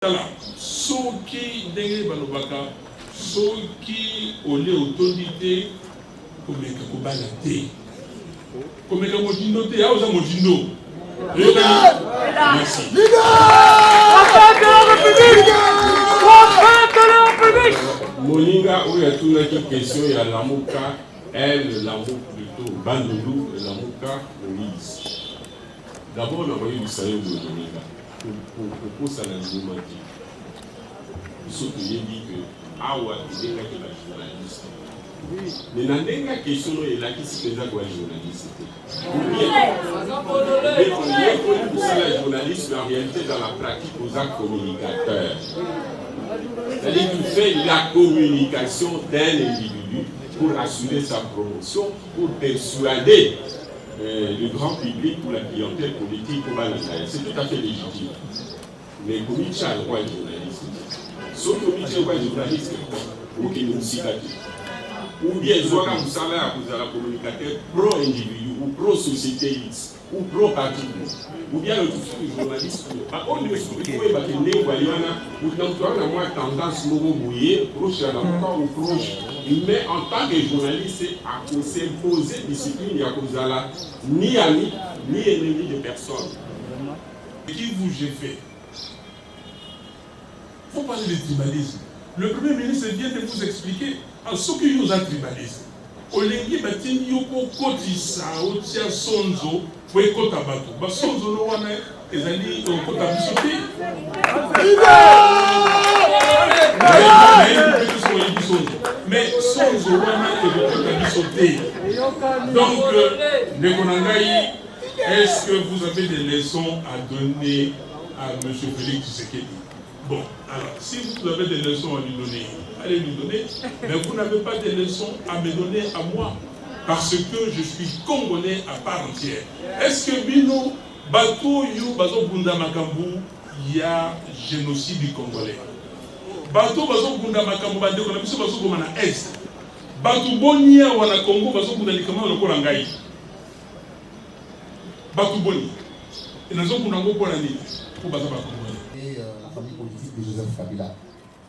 Tala, soki ndenge balobaka, soki ole autorité, komeka kobala te. Komeka mojindo te, aoza mojindo. Merci. Moninga, où il y a tout une question, il y a Lamuka, elle, Lamuka plutôt, Bandolou, et Lamuka, Moïse. D'abord, on a envoyé du salaire de Moninga. Pour ça, la journaliste. Sauf que j'ai dit que Awa est la journaliste. Mais dans la question, il y a qui se faisait quoi journaliste. Pour ça, la journaliste, en réalité, dans la pratique, aux actes communicateurs. C'est-à-dire qu'il fait la communication d'un individu pour assurer sa promotion, pour persuader le grand public ou la clientèle politique pour Balanaï. C'est tout à fait légitime. Mais comme il y a le droit de journaliste, sauf que il y a le droit de journaliste, ou qu'il nous cite, ou bien il y a un salaire à cause de la communicateur pro-individu, ou pro-société X, ou pro-parti, ou bien le journaliste. On ne explique pas que nous avons moins tendance à nous mouiller, proche à la ou proche. Mais en tant que journaliste, à s'imposer discipline, il y a ni ami, ni ennemi de personne. Qui vous j'ai fait? Il faut parler de tribalisme. Le Premier ministre vient de vous expliquer à ce qui nous a tribalisé. Olengi batini yoko kotisa otia sonzo pour ekota bato. Ba sonzo no wana ezali okota bisote. Mais sonzo wana ekota bisote. Donc Nekonangai, est-ce que vous avez des leçons à donner à M. Félix Tshisekedi? Bon, alors, si vous avez des leçons à lui donner, allez lui donner, mais vous n'avez pas de leçons à me donner à moi, parce que je suis Congolais à part entière. Est-ce que Bino, Bato, Yu, Bazo Bunda Makambu, il y a génocide du Congolais? Bato, Bazo Bunda Makambu, Bato, Bazo Bunda Est. Bato Bonia, Wana Congo, Bazo Bunda Likama, Lokolangai. Bato Boni. Et nous avons Bunda Bolani, pour Bazo Bakambu. La famille politique de Joseph Kabila.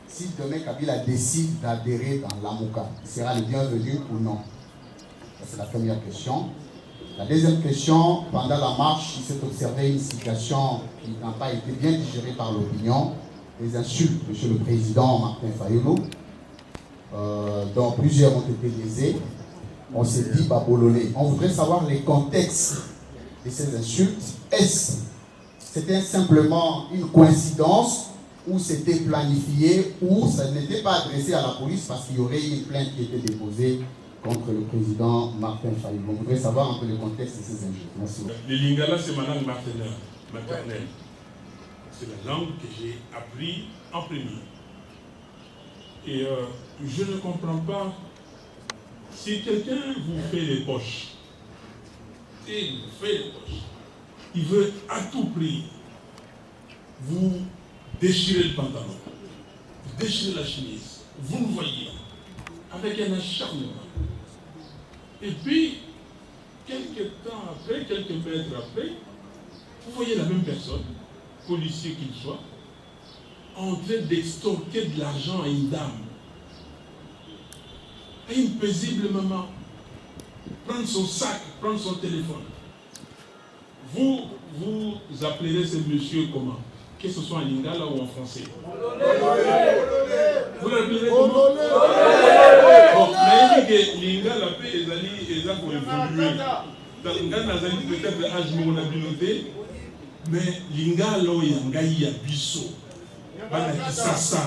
Si demain Kabila décide d'adhérer dans l'Amouka, il sera le bienvenu ou non? C'est la première question. La deuxième question, pendant la marche, il s'est observé une situation qui n'a pas été bien digérée par l'opinion. Les insultes de M. le Président Martin Fayulu, dont plusieurs ont été lésés. On s'est dit babololé. On voudrait savoir les contextes de ces insultes. C'était simplement une coïncidence ou c'était planifié ou ça n'était pas adressé à la police parce qu'il y aurait une plainte qui était déposée contre le président Martin Fayulu. On voudrait savoir un peu le contexte de ces injures. Merci. Le lingala, c'est ma langue maternelle. C'est la langue que j'ai appris en premier. Et je ne comprends pas si quelqu'un vous fait les poches. Il veut à tout prix vous déchirer le pantalon, vous déchirer la chemise, vous le voyez, avec un acharnement. Et puis, quelques temps après, quelques mètres après, vous voyez la même personne, policier qu'il soit, en train d'extorquer de l'argent à une dame, à une paisible maman, prendre son sac, prendre son téléphone. Vous appellerez ce monsieur comment? Que ce soit en lingala ou en français. Vous l'appellerez comment? Bon, mais il dit que lingala les a pour évoluer. Dans lingala, peut-être âge mon habileté, mais lingala yangai yabiso. Bana kisasa.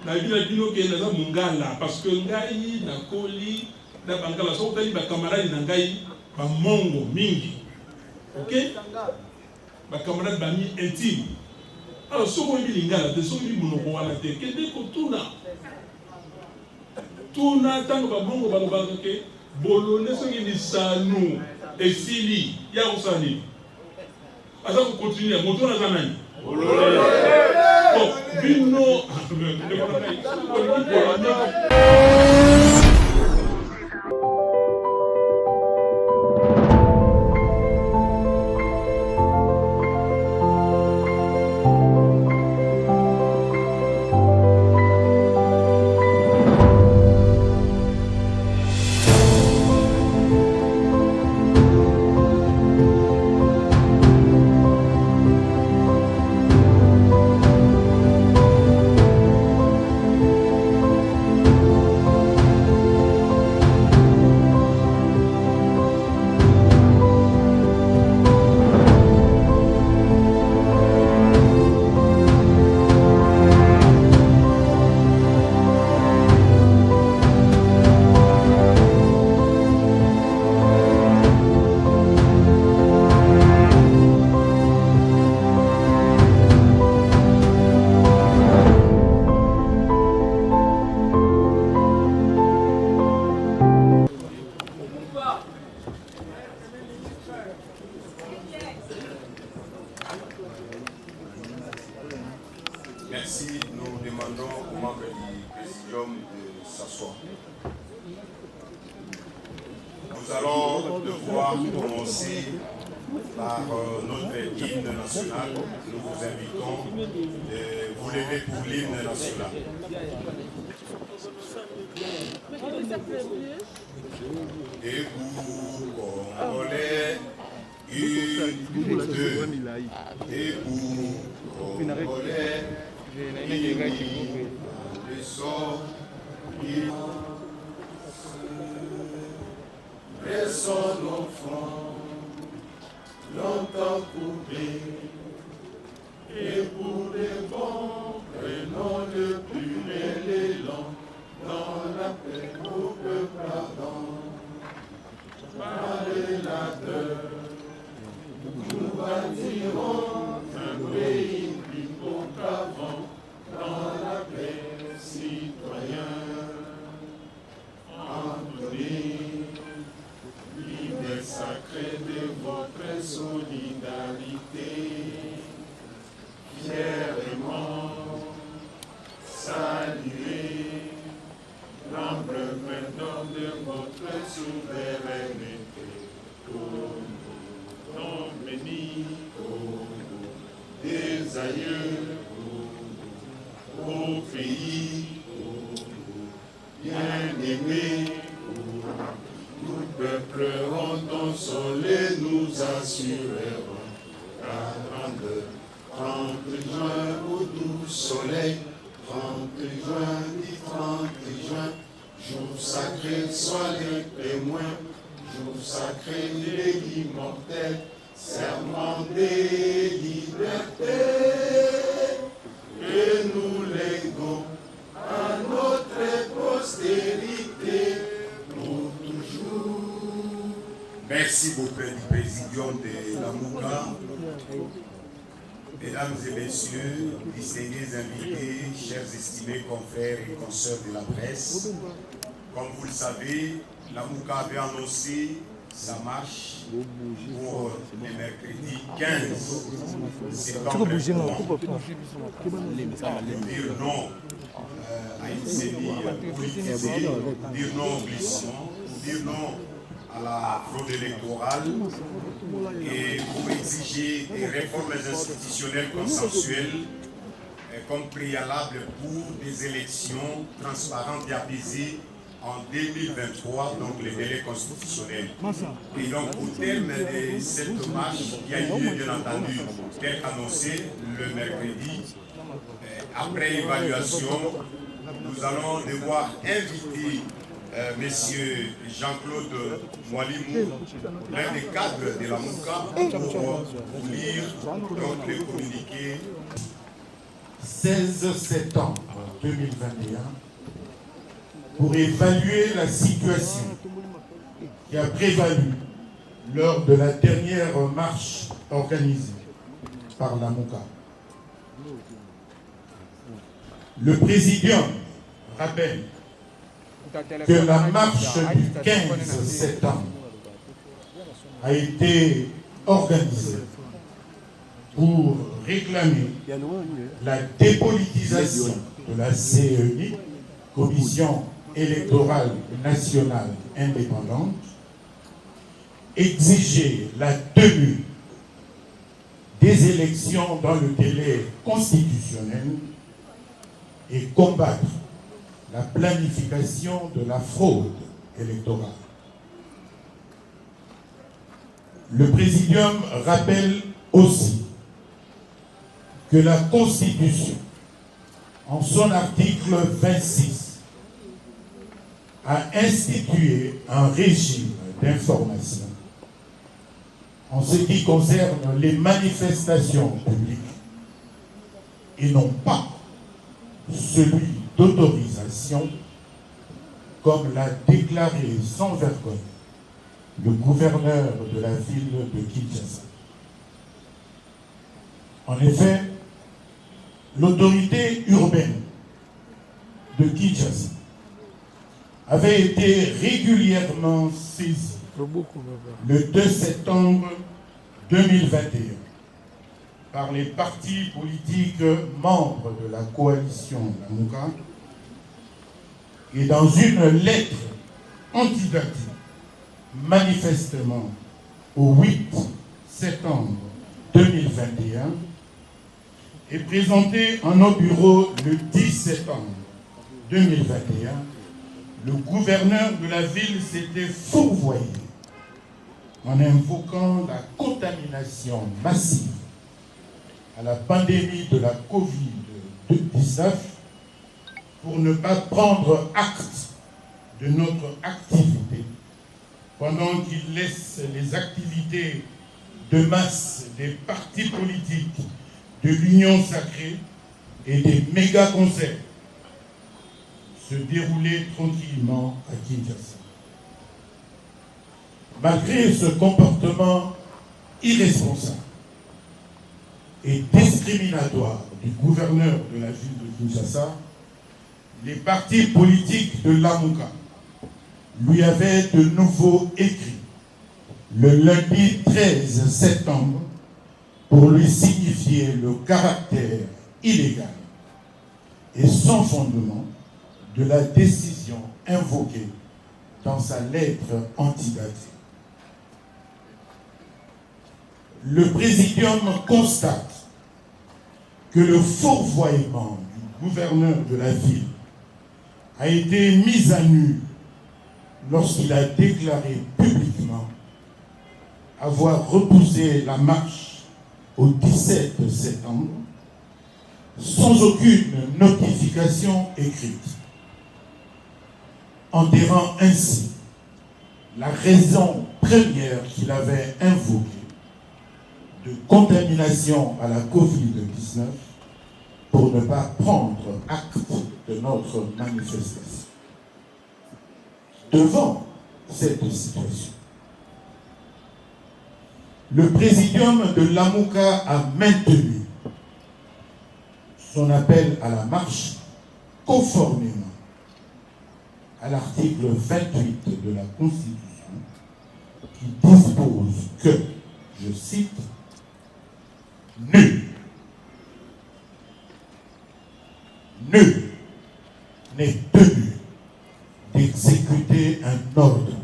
Na bila bino ke na mungala parce que ngai na koli na bangala so tali ba camarade na ngai ba mongo mingi. Ok? Ma camarade bami intime. Alors, ce qu'on dit lingala, c'est ce qu'on dit monoko te. Qu'est-ce que tuna tango ba bongo ba ke bolone ce qui dit sanu et sili ya usani. Asa ko continuer moto na zanani. Bolone. Bon, bino Merci. Nous demandons aux membres du Présidium de s'asseoir. Nous allons devoir commencer par notre hymne national. Nous vous invitons de vous lever pour l'hymne national. Debout, Congolais, une, deux. Debout, Congolais, le sort, pressons nos fronts, longtemps coupés, et pour les bons, prenons le plus bel élan, dans la paix au peuple ardent. Par l'élateur, nous bâtirons un pays plus beau qu'avant, dans la paix, citoyen. Entendez l'hymne sacré de votre solidarité, fièrement saluer l'empreinte de votre souveraineté. Non béni des aïeux, au pays bien-aimé, nous peuplerons ton soleil, nous assurerons 30 juin au doux soleil, 30 juin, dit 30 juin, jour sacré, sois les témoins, jour sacré de l'immortel, serment des libertés, que nous léguons à notre postérité pour toujours. Merci beaucoup du Présidium de la Mouka. Mesdames et messieurs, distingués invités, chers estimés confrères et consoeurs de la presse, comme vous le savez, la Mouka avait annoncé sa marche pour le mercredi 15 septembre. Dire non à une série politisée, dire non au glissement, dire non à la fraude électorale et pour exiger des réformes institutionnelles consensuelles comme préalable pour des élections transparentes et apaisées en 2023, donc les délais constitutionnels. Et donc au terme de cette marche qui a eu lieu bien entendu, tel qu'annoncé le mercredi, après évaluation, nous allons devoir inviter Monsieur Jean-Claude Moualimou, l'un des cadres de la Mouka, pour lire donc le communiqué. 16 septembre 2021, pour évaluer la situation qui a prévalu lors de la dernière marche organisée par la Mouka. Le Présidium rappelle que la marche du 15 septembre a été organisée pour réclamer la dépolitisation de la CEI, Commission électorale nationale indépendante, exiger la tenue des élections dans le délai constitutionnel et combattre la planification de la fraude électorale. Le Présidium rappelle aussi que la Constitution, en son article 26, a institué un régime d'information en ce qui concerne les manifestations publiques et non pas celui d'autorisation, comme l'a déclaré sans vergogne le gouverneur de la ville de Kinshasa. En effet, l'autorité urbaine de Kinshasa avait été régulièrement saisie le 2 septembre 2021 par les partis politiques membres de la coalition Lamuka et dans une lettre antidatique manifestement au 8 septembre 2021 et présentée en nos bureaux le 10 septembre 2021, le gouverneur de la ville s'était fourvoyé en invoquant la contamination massive à la pandémie de la Covid-19 pour ne pas prendre acte de notre activité pendant qu'il laisse les activités de masse des partis politiques de l'Union sacrée et des méga-concerts se dérouler tranquillement à Kinshasa. Malgré ce comportement irresponsable et discriminatoire du gouverneur de la ville de Kinshasa, les partis politiques de Lamuka lui avaient de nouveau écrit le lundi 13 septembre pour lui signifier le caractère illégal et sans fondement de la décision invoquée dans sa lettre antidatée. Le présidium constate que le fourvoiement du gouverneur de la ville a été mis à nu lorsqu'il a déclaré publiquement avoir repoussé la marche au 17 septembre sans aucune notification écrite, enterrant ainsi la raison première qu'il avait invoquée de contamination à la Covid-19 pour ne pas prendre acte de notre manifestation. Devant cette situation, le présidium de Lamuka a maintenu son appel à la marche conformément à l'article 28 de la Constitution qui dispose que, je cite, « Nul n'est tenu d'exécuter un ordre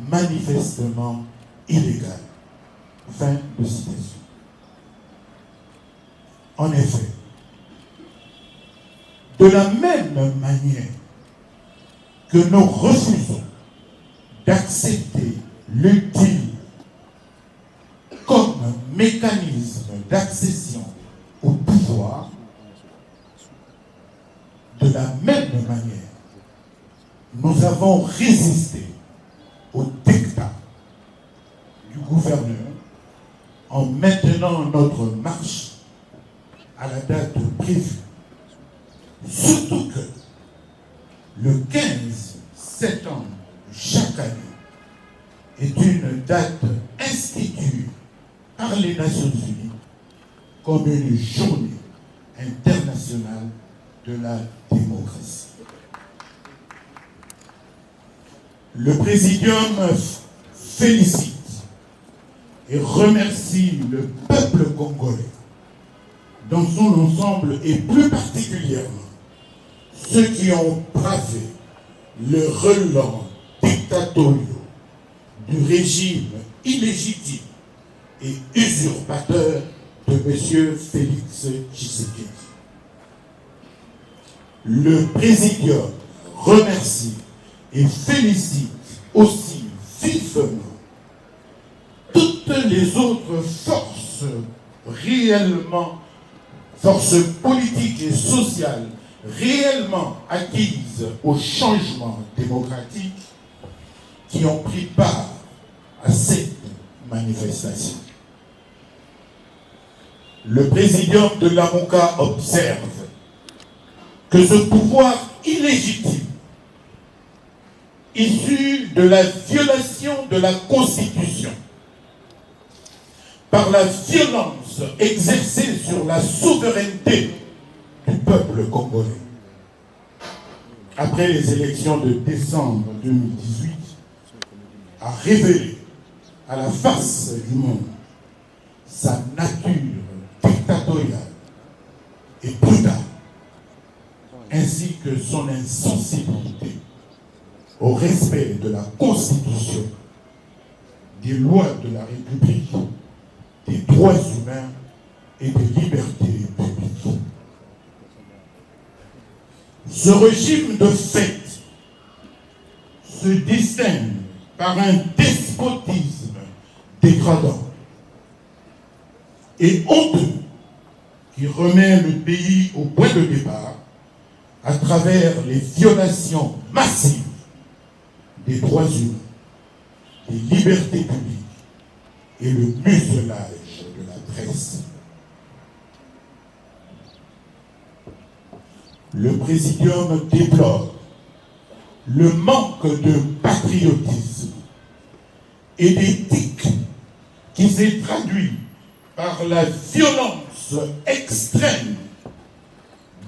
manifestement illégal. » Fin de citation. En effet, de la même manière que nous refusons d'accepter l'utile comme mécanisme d'accession au pouvoir, de la même manière, nous avons résisté au dictat du gouverneur en maintenant notre marche à la date prévue. Surtout que le 15 septembre de chaque année est une date instituée par les Nations Unies comme une journée internationale de la démocratie. Le Présidium félicite et remercie le peuple congolais dans son ensemble et plus particulièrement ceux qui ont bravé le relent dictatorial du régime illégitime et usurpateur de M. Félix Tshisekedi. Le Présidium remercie et félicite aussi vivement toutes les autres forces politiques et sociales réellement acquises au changement démocratique qui ont pris part à cette manifestation. Le Présidium de Lamuka observe que ce pouvoir illégitime, issu de la violation de la Constitution, par la violence exercée sur la souveraineté du peuple congolais, après les élections de décembre 2018, a révélé à la face du monde sa nature dictatoriale et brutale, ainsi que son insensibilité au respect de la Constitution, des lois de la République, des droits humains et des libertés publiques. Ce régime de fait se distingue par un despotisme dégradant et honteux qui remet le pays au point de départ à travers les violations massives des droits humains, des libertés publiques et le muselage de la presse. Le Présidium déplore le manque de patriotisme et d'éthique qui s'est traduit par la violence extrême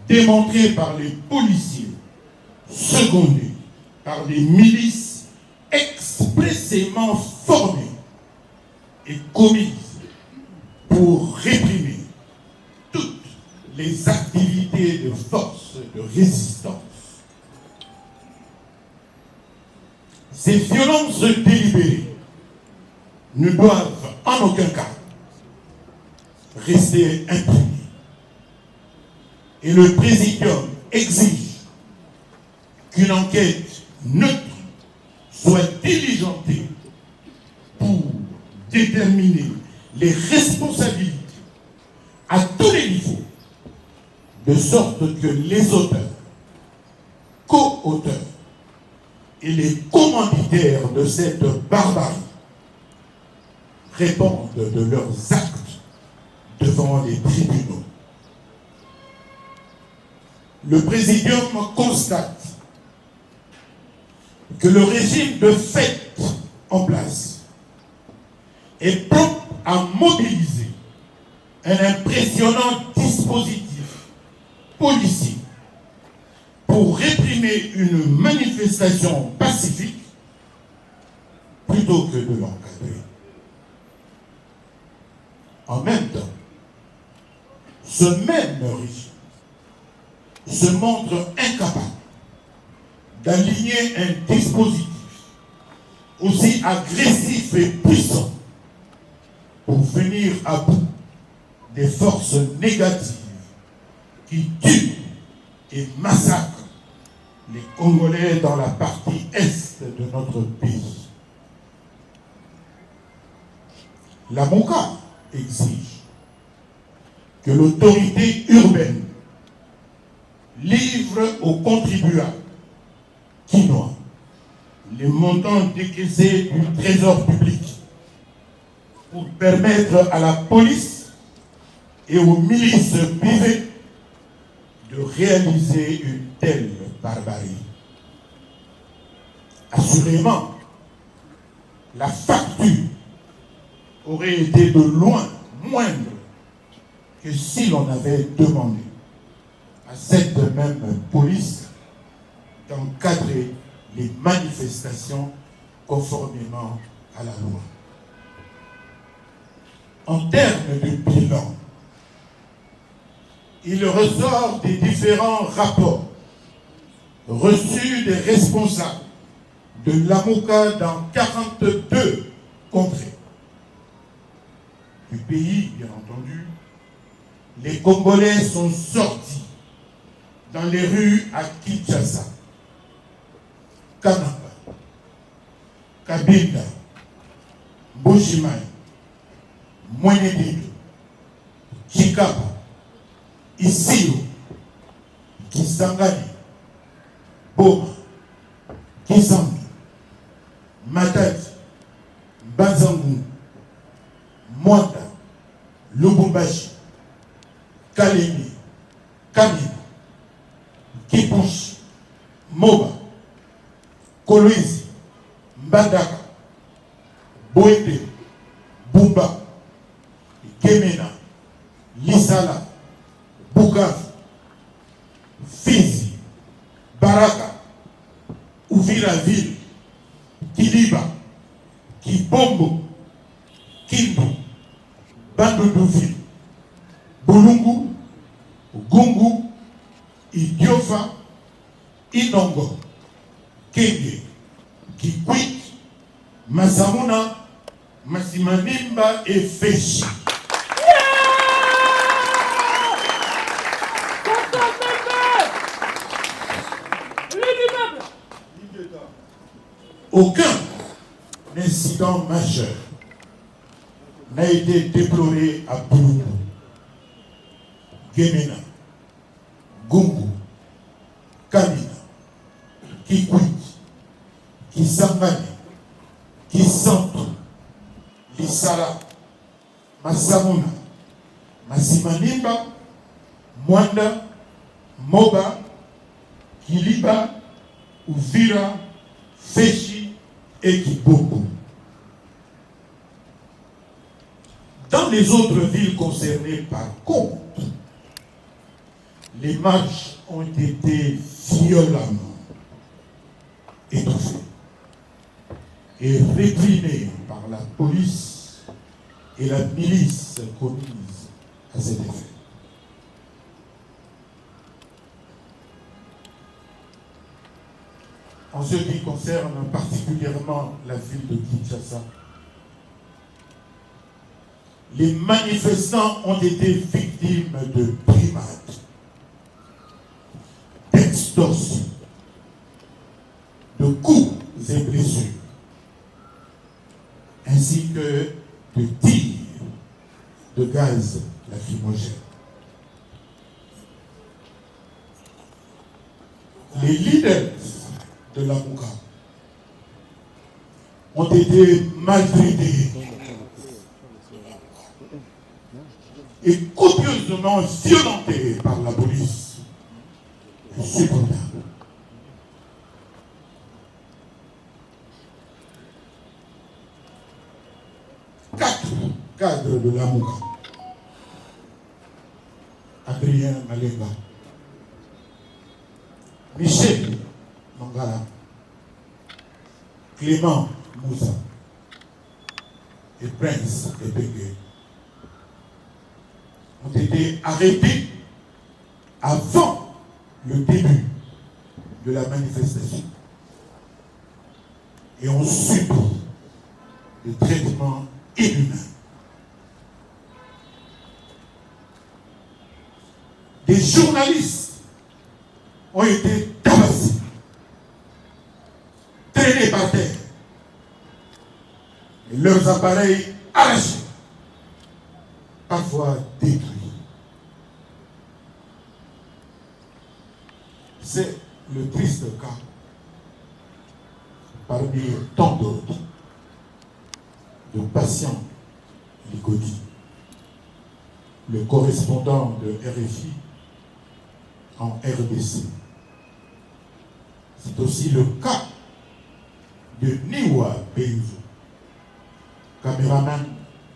démontrée par les policiers, secondés par des milices expressément formées et commises pour réprimer toutes les activités de force de résistance. Ces violences délibérées ne doivent en aucun cas rester impunis. Et le Présidium exige qu'une enquête neutre soit diligentée pour déterminer les responsabilités à tous les niveaux, de sorte que les auteurs, co-auteurs et les commanditaires de cette barbarie répondent de leurs actes devant les tribunaux. Le Présidium constate que le régime de fait en place est prompt à mobiliser un impressionnant dispositif policier pour réprimer une manifestation pacifique plutôt que de l'encadrer. En même temps, ce même régime se montre incapable d'aligner un dispositif aussi agressif et puissant pour venir à bout des forces négatives qui tuent et massacrent les Congolais dans la partie est de notre pays. La MOCA exige que l'autorité urbaine livre aux contribuables quinois les montants décaissés du trésor public pour permettre à la police et aux milices privées de réaliser une telle barbarie. Assurément, la facture aurait été de loin moindre que si l'on avait demandé à cette même police d'encadrer les manifestations conformément à la loi. En termes de bilan, il ressort des différents rapports reçus des responsables de l'AMOCA dans 42 contrées du pays, bien entendu. Les Congolais sont sortis dans les rues à Kinshasa, Kananga, Kabinda, Mbuji-Mayi, Mwenedido, Chikapa, Isiro, Kisangani, Boma, Kisangi, Matadi, Banzangu, Mwanda, Lubumbashi, Kalemi, Kamina, Kipushi, Moba, Kolwezi, Mbandaka, Boete, Bumba, Gemena, Lisala, Bukavu, Fizi, Baraka, Uvira-Ville, Kiliba, Kibombo, Kindu, Bandundu-Ville, Boulungu, Idiofa, Inongo, Kenge, Kikwit, Masamuna, Masimanimba et Feshi. Aucun incident majeur n'a été déploré à Bouloudou, Guémena, Gungu, Kamina, Kikwit, Kisangani, Kisantu, Lisara, Masamuna, Masimanimba, Mwanda, Moba, Kiliba, Uvira, Feshi et Kiboko. Dans les autres villes concernées, par contre, les marches ont été violemment étouffées et réprimées par la police et la milice commise à cet effet. En ce qui concerne particulièrement la ville de Kinshasa, les manifestants ont été victimes de brimades, d'extorsions, de coups et blessures, ainsi que de tirs de gaz lacrymogène. Les leaders de la Mouka ont été maltraités et copieusement violentés par la police. Insupportable. Quatre cadres de la Mouka: Adrien Malenga, Michel Mangala, Clément Moussa et Prince Ebenge ont été arrêtés avant le début de la manifestation et ont subi des traitements inhumains. Des journalistes ont été tabassés, traînés par terre, et leurs appareils arrachés, parfois détruits. C'est le triste cas, parmi tant d'autres, de Patient Ligodi, le correspondant de RFI en RDC. C'est aussi le cas de Niwa Benzo, caméraman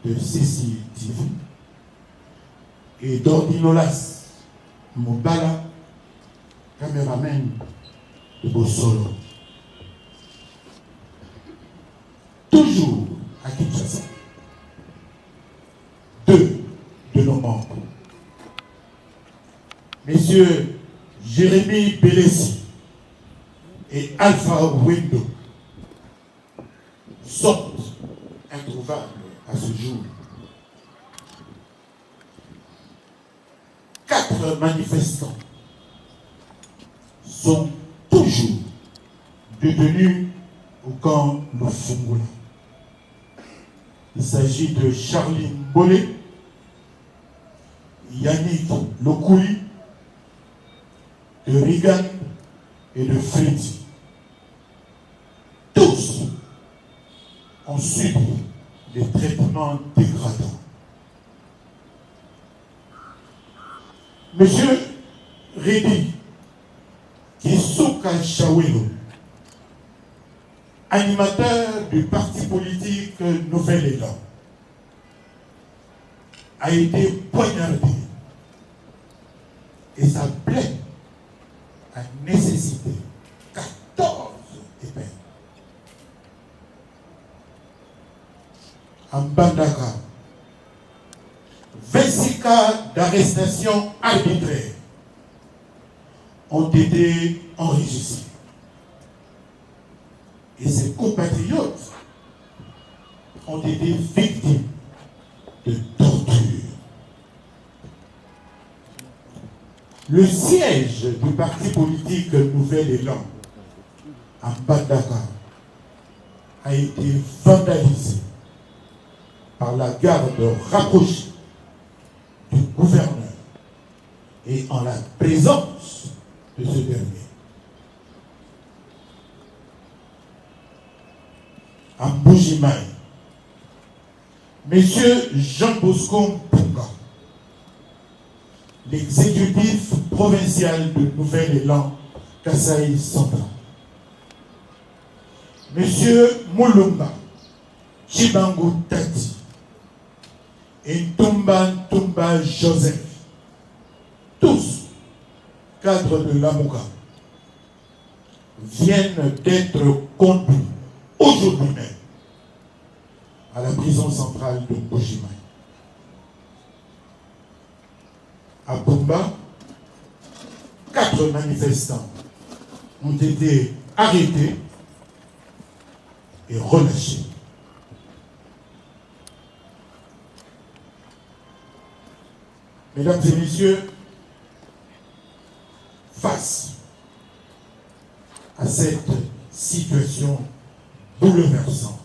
de CCTV, et d'Ordinolas Mobala, caméraman de Bossolo. Toujours à Kinshasa, deux de nos membres, messieurs Jérémy Bélessi et Alpha Wendo, sont introuvables à ce jour. 4 manifestants sont toujours détenus au camp Lufungula. Il s'agit de Charline Bolé, Yannick Lokouli, de Rigan et de Freddy. Tous ont subi des traitements dégradants. Monsieur Rédi Kisuka Chawelo, animateur du parti politique Nouvel Élan, a été poignardé et sa plaie a nécessité 14 épées. En Bandaka, 26 cas d'arrestation arbitraire ont été enregistrés. Et ses compatriotes ont été victimes de torture. Le siège du parti politique Nouvel Élan à Mbandaka a été vandalisé par la garde rapprochée du gouverneur et en la présence de ce dernier. À Mbujimaï, M. Jean Bosco Mpunga, l'exécutif provincial de Nouvel Élan Kasaï Central, M. Moulumba Chibangu Tati et Ntumba Joseph, tous cadres de l'Amouka, viennent d'être conduits aujourd'hui même à la prison centrale de Mbujimaï. À Bumba, 4 manifestants ont été arrêtés et relâchés. Mesdames et messieurs, face à cette situation bouleversante,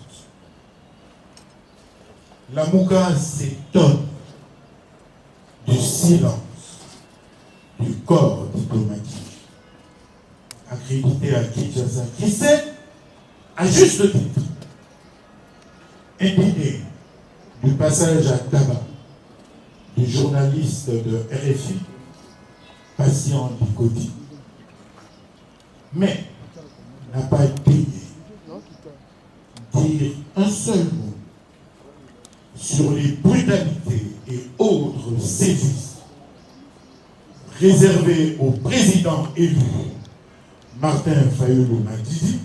la Mouka s'étonne du silence du corps diplomatique accrédité à Kinshasa, qui s'est, à juste titre, indigné du passage à tabac du journaliste de RFI, Patient Likoti, mais n'a pas daigné dire un seul mot sur les brutalités et autres sévices réservés au président élu Martin Fayulu Madidi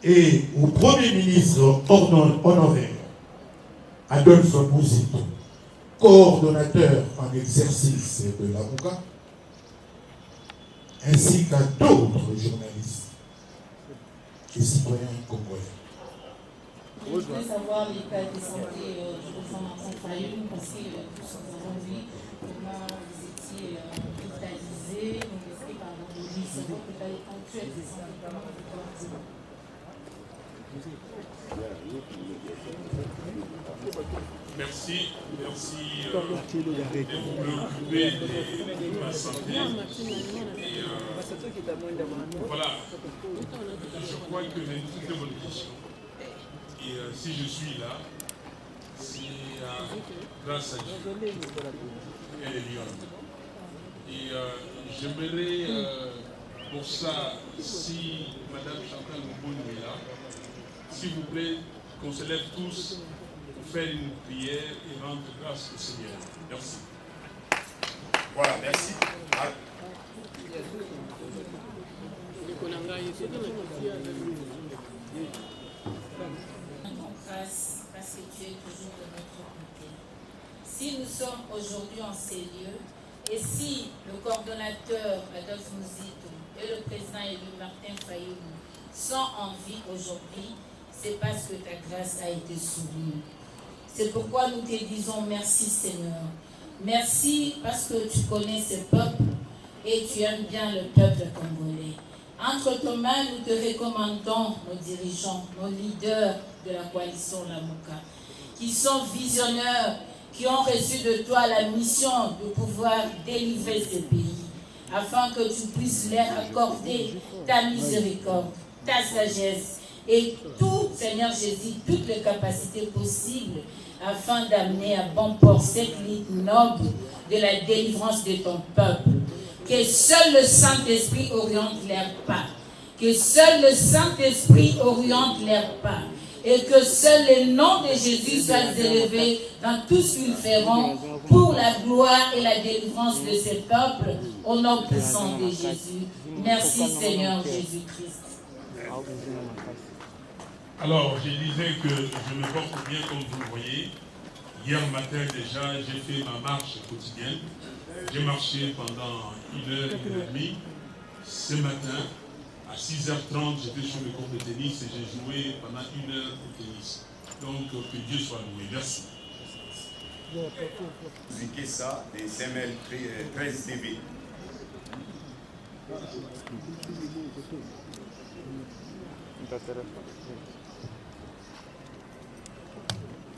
et au Premier ministre honoraire Adolphe Mouzito, coordonnateur en exercice de l'AMOUKA, ainsi qu'à d'autres journalistes et citoyens congolais. Je voudrais savoir l'état de santé du président Martin Fayulu, parce que tous nous avons vu comment vous étiez hospitalisé, donc est-ce que par exemple, c'est votre état actuel de santé, comment vous pouvez. Merci de vous préoccuper de ma santé. Et voilà, je crois que j'ai une très bonne question. Et si je suis là, c'est grâce à Dieu. Elle est lionne. Et j'aimerais pour ça, si Mme Chantal Moubouni est là, s'il vous plaît, qu'on se lève tous pour faire une prière et rendre grâce au Seigneur. Merci. Voilà, merci. Grâce parce que tu es toujours de notre côté. Si nous sommes aujourd'hui en ces lieux, et si le coordonnateur Adolphe Mouzito et le président élu Martin Fayulu sont en vie aujourd'hui, c'est parce que ta grâce a été sur nous. C'est pourquoi nous te disons merci Seigneur. Merci parce que tu connais ce peuple et tu aimes bien le peuple congolais. Entre tes mains, nous te recommandons nos dirigeants, nos leaders de la coalition Lamouka, qui sont visionnaires, qui ont reçu de toi la mission de pouvoir délivrer ce pays, afin que tu puisses leur accorder ta miséricorde, ta sagesse et tout, Seigneur Jésus, toutes les capacités possibles afin d'amener à bon port cette lutte noble de la délivrance de ton peuple. Que seul le Saint-Esprit oriente leurs pas. Que seul le Saint-Esprit oriente leurs pas. Et que seul le nom de Jésus soit élevé dans tout ce qu'ils feront pour la gloire et la délivrance de ce peuple au nom puissant de Jésus. Merci Seigneur Jésus-Christ. Alors, je disais que je me porte bien comme vous le voyez. Hier matin déjà, j'ai fait ma marche quotidienne J'ai marché pendant 1h30. Ce matin, à 6h30, j'étais sur le court de tennis et j'ai joué pendant 1 heure au tennis. Donc, que Dieu soit loué. Merci. Expliquez ça des ML 13 TV.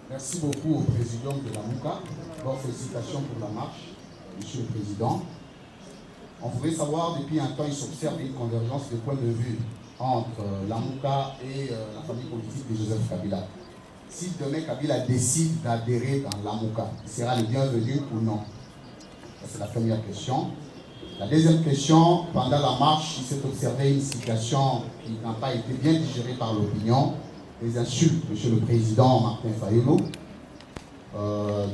Merci beaucoup au président de la MOUCA. D'abord, félicitations pour la marche, Monsieur le Président. On voudrait savoir, depuis un temps, il s'observe une convergence de points de vue entre la MOUCA et la famille politique de Joseph Kabila. Si demain Kabila décide d'adhérer dans la MOUCA, il sera le bienvenu ou non? C'est la première question. La deuxième question, pendant la marche, il s'est observé une situation qui n'a pas été bien digérée par l'opinion. Les insultes, Monsieur le Président Martin Fayulu,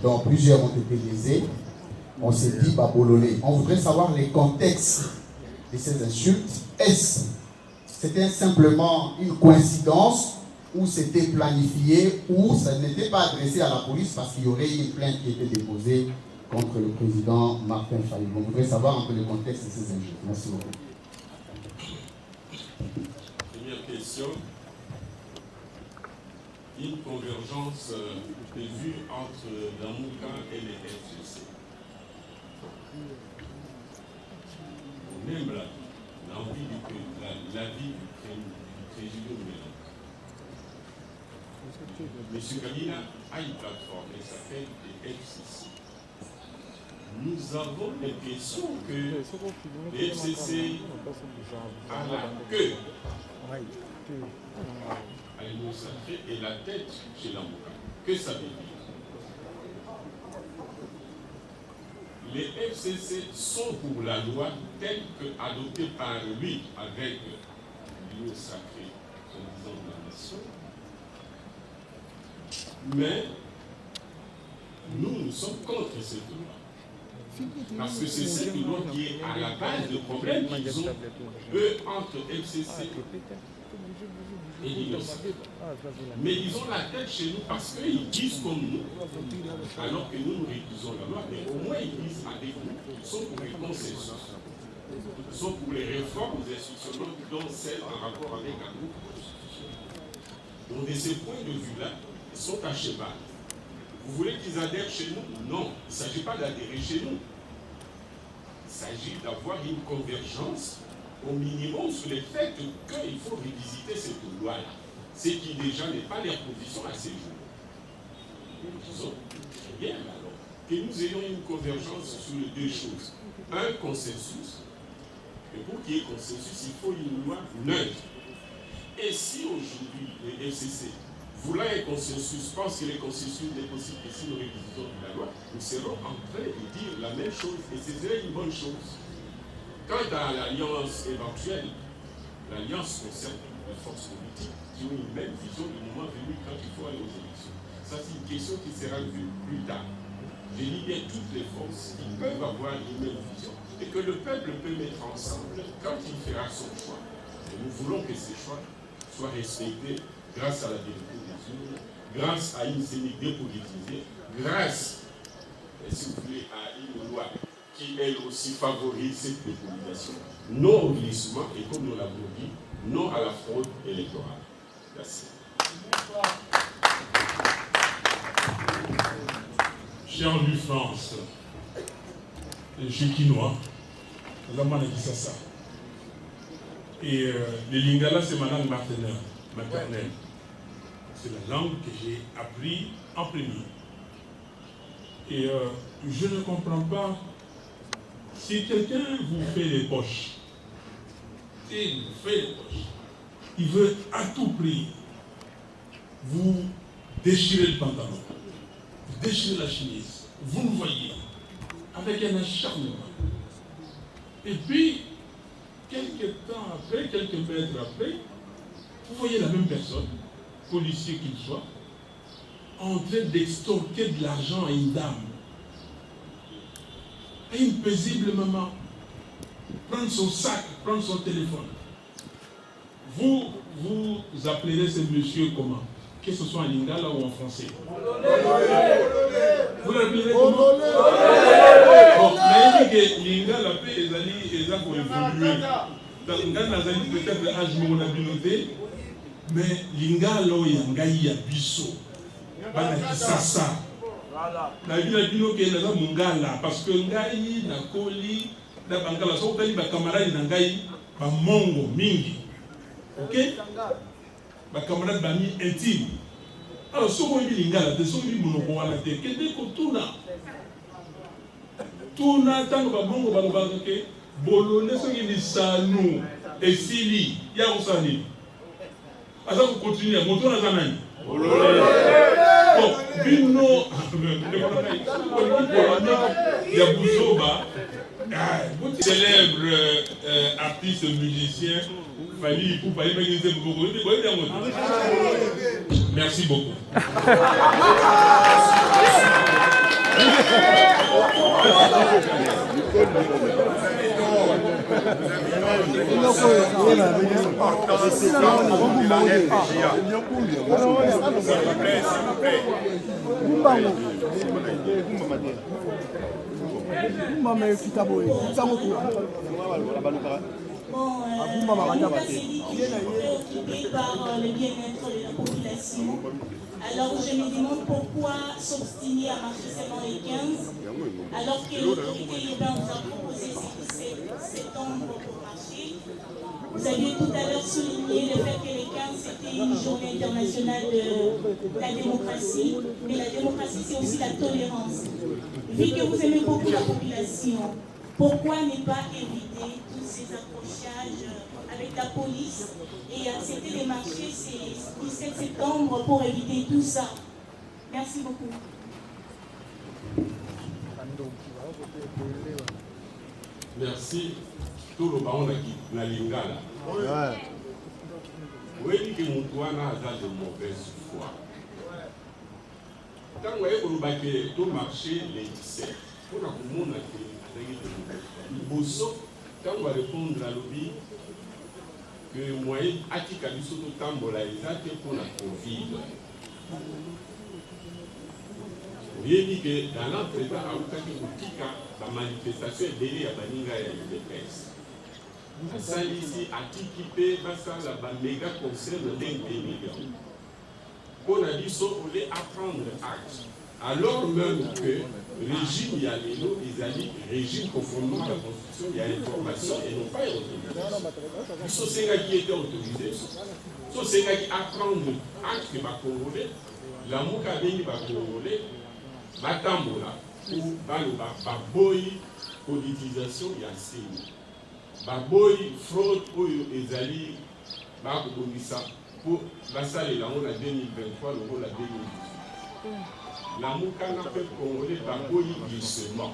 dont plusieurs ont été lésés. On s'est dit babololé. On voudrait savoir les contextes de ces insultes. Est-ce c'était simplement une coïncidence ou c'était planifié ou ça n'était pas adressé à la police parce qu'il y aurait une plainte qui était déposée contre le président Martin Fayulu? On voudrait savoir un peu le contexte de ces insultes. Merci beaucoup. Première question. Une convergence prévue entre la MOUCA et les FGC. On aime l'envie du peuple, l'avis du président Mélenchon. M. Kabila a une plateforme, elle s'appelle les FCC. Nous avons l'impression que les FCC a la queue à l'Union sacrée et la tête chez la MOUCA. Que ça veut dire? Les FCC sont pour la loi telle qu'adoptée par lui avec l'Union sacrée, soi-disant de la nation. Mais nous sommes contre cette loi. Parce que c'est cette loi qui est à la base du problème qu'ils ont, eux, entre FCC et l'Union sacrée. Mais ils ont la tête chez nous parce qu'ils disent comme nous, alors que nous récusons la loi, mais au moins ils disent avec nous, ils sont pour les consensus, ils sont pour les réformes institutionnelles, dont celles en rapport avec la groupe constitutionnelle. Donc de ces points de vue-là, ils sont à cheval. Vous voulez qu'ils adhèrent chez nous? Non, il ne s'agit pas d'adhérer chez nous. Il s'agit d'avoir une convergence au minimum sur le fait qu'il faut revisiter cette loi-là. Ce qui déjà n'est pas leur position à ces jours. Disons, très bien alors, que nous ayons une convergence sur les deux choses. Un consensus, et pour qu'il y ait consensus, il faut une loi neutre. Et si aujourd'hui les FCC, voulant un consensus, pensent que le consensus n'est possible que si nous révisitons la loi, nous serons en train de dire la même chose et ce serait une bonne chose. Quant à l'alliance éventuelle, l'alliance concerne les forces politiques qui ont une même vision du moment venu quand il faut aller aux élections. Ça, c'est une question qui sera vue plus tard. Je dis bien toutes les forces qui peuvent avoir une même vision et que le peuple peut mettre ensemble quand il fera son choix. Et nous voulons que ces choix soient respectés grâce à la vérité des urnes, grâce à une CENI dépolitisée, grâce, si vous voulez, à une loi qui, elle aussi, favorise cette dépolitisation. Non au glissement et, comme nous l'avons dit, non à la fraude électorale. Merci. Cher du France, je suis quinois, ça. Et le lingala, c'est ma langue maternelle. C'est la langue que j'ai appris en premier. Et je ne comprends pas, si quelqu'un vous fait les poches, il veut à tout prix vous déchirer le pantalon, vous déchirer la chemise, vous le voyez, avec un acharnement. Et puis, quelques temps après, quelques mètres après, vous voyez la même personne, policier qu'il soit, en train d'extorquer de l'argent à une dame, à une paisible maman, prendre son sac, prendre son téléphone. Vous appellerez ce monsieur comment? que ce soit en lingala ou en français. Vous l'appelez comment? Bon, mais que lingala peut évoluer. Donc, peut-être l'âge où on a noté, mais lingala y a biso. Bana kisasa. La vie a dit que nous avons mungala parce que ngai na koli na bangala so tali ba camarade na ngai ba mongo mingi. OK? Ba camarade ba mi intime. Alors so mo bi lingala te so bi monoko wana te kende ko tuna tango ba mongo ba ba ke bolone so ki lisanu esili ya usani. Asa ko continuer moto na zanani. Bon, Bino, célèbre artiste musicien, merci beaucoup. Préoccupé par le bien-être de la population. Alors je me demande pourquoi s'obstiner à marcher seulement les 15, alors que l'autorité urbaine vous a proposé ce septembre pour marcher. Vous aviez tout à l'heure souligné le fait que les 15 c'était une journée internationale de la démocratie, mais la démocratie c'est aussi la tolérance. Vu que vous aimez beaucoup la population, pourquoi ne pas éviter tous ces accrochages avec la police et accepter les marchés ce 17 septembre pour éviter tout ça? Merci beaucoup. Merci. Tout le monde qui n'a lingala. Oui, que Moutouana a de mauvaise foi. Quand vous avez tout marché les 17, pour la commune quand on va répondre à l'objet que moi, à qui a dit tout temps pour la Covid. Vous avez dit que dans l'entretien, la manifestation est délai à Baninga et à l'UDPS. Ça ici, à qui peut passer la méga concert de 20 millions. On a dit ça, on voulait apprendre acte. Alors même que le régime, il y a les lots, ils allaient régime conformément à la Constitution, il y a l'information et non pas autorisé. Ce sont ceux qui étaient autorisés. Ce sont ceux qui apprennent acte de Congolais, la mouka béni Congolais, Batambola, ou Baboy, politisation, il y a CENI. Baboy, fraude, ou ils allaient, Bakobonisa, pour la salle, la on a 2023, le rôle à 2018. La Moukana peut congolais baboyi glissement.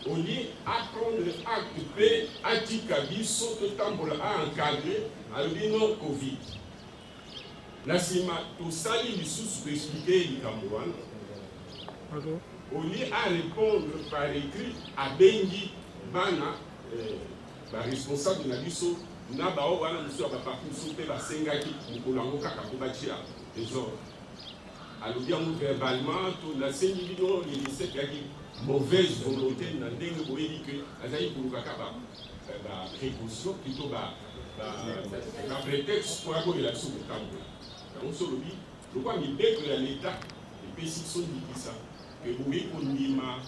On dit apprendre acte P, Atikabi, saute tambola à encadrer, à l'ino Covid. La Sima, tout ça, il est sous expliquer le Cameroun. On dit à répondre par écrit à Bengi Bana, responsable de la Bisso, Nabao, Wana, monsieur, Abapakou, Soupe, Basengaki, Moukolango, Kakakobatia, les ordres. Alors, bien verbalement, tout la sénilité, il y a une mauvaise volonté, dans le que Azaï Koulukaka, la précaution, plutôt la prétexte pour avoir la soupe de Tamboula. Donc, sur le dit, je crois qu'il bec que l'État, les pays sont dit ça, que vous voyez qu'on dit ma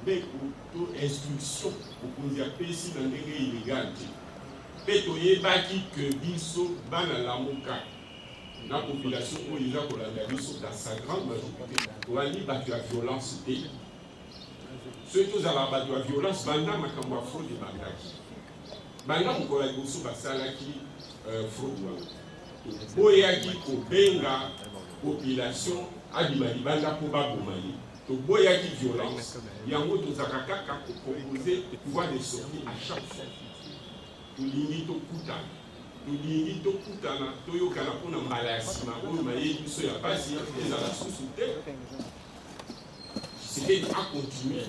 bec pour instruction, pour qu'on dise à pays dans le illégal. Pétoyer baki que Bisso, Banalamoka. La population où ils ont dans sa grande majorité, pour aller battre la violence. Ceux qui ont battu la violence, maintenant, ma cambo fraude et bagdaki. Maintenant, on a dit que Salaki fraude. Boyaki pour benga population, Adibalibanda pour Baboumani. Donc, Boyaki violence, il y a un autre Zakaka pour proposer pouvoir de sortir à chaque fois. Pour limiter au Koutan. Nous tout kutana toyokana pona malasima oyo mayebi so ya pasi ezala susu te c'était à continuer